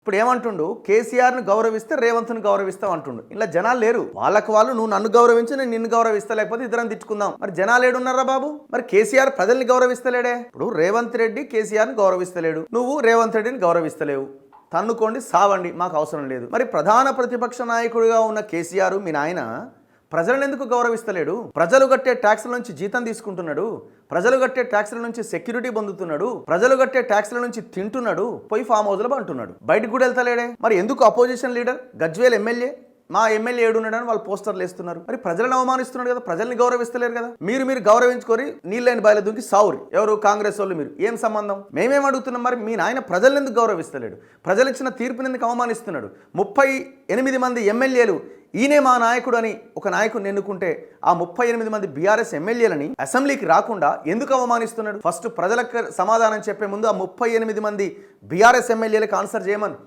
ఇప్పుడు ఏమంటుండు కేసీఆర్ను గౌరవిస్తే రేవంత్ను గౌరవిస్తాం అంటుండు. ఇలా జనాలు లేరు. వాళ్ళకు వాళ్ళు నువ్వు నన్ను గౌరవించు నేను నిన్ను గౌరవిస్తా, లేకపోతే ఇద్దరం తిట్టుకుందాం. మరి జనాలు ఏడున్నారా బాబు? మరి కేసీఆర్ ప్రజల్ని గౌరవిస్తలేడే. ఇప్పుడు రేవంత్ రెడ్డి కేసీఆర్ని గౌరవిస్తలేడు, నువ్వు రేవంత్ రెడ్డిని గౌరవిస్తలేవు. తన్నుకోండి, సావండి, మాకు అవసరం లేదు. మరి ప్రధాన ప్రతిపక్ష నాయకుడిగా ఉన్న కేసీఆర్ మీ నాయన ప్రజలను ఎందుకు గౌరవిస్తలేడు? ప్రజలు కట్టే ట్యాక్స్ల నుంచి జీతం తీసుకుంటున్నాడు, ప్రజలు కట్టే ట్యాక్స్ల నుంచి సెక్యూరిటీ పొందుతున్నాడు, ప్రజలు కట్టే ట్యాక్స్ల నుంచి తింటున్నాడు, పోయి ఫామ్ హౌస్లో అంటున్నాడు, బయటకు కూడా వెళ్తలేడే. మరి ఎందుకు అపోజిషన్ లీడర్ గజ్వేల్ ఎమ్మెల్యే మా ఎమ్మెల్యే ఏడున్నాడని వాళ్ళు పోస్టర్లు వేస్తున్నారు? మరి ప్రజలను అవమానిస్తున్నాడు కదా, ప్రజల్ని గౌరవిస్తలేరు కదా. మీరు గౌరవించుకొని నీళ్ళని బయలు దుంకి సావురి. ఎవరు? కాంగ్రెస్ వాళ్ళు. మీరు ఏం సంబంధం? మేమేం అడుగుతున్నాం? మరి మీ నాయన ప్రజలను ఎందుకు గౌరవిస్తలేడు? ప్రజలు ఇచ్చిన తీర్పుని ఎందుకు అవమానిస్తున్నాడు? 38 మంది ఎమ్మెల్యేలు ఈయనే మా నాయకుడు అని ఒక నాయకుడిని ఎన్నుకుంటే ఆ 38 మంది బీఆర్ఎస్ ఎమ్మెల్యేలని అసెంబ్లీకి రాకుండా ఎందుకు అవమానిస్తున్నాడు? ఫస్ట్ ప్రజలకు సమాధానం చెప్పే ముందు ఆ 38 మంది బీఆర్ఎస్ ఎమ్మెల్యేలకు ఆన్సర్ చేయమని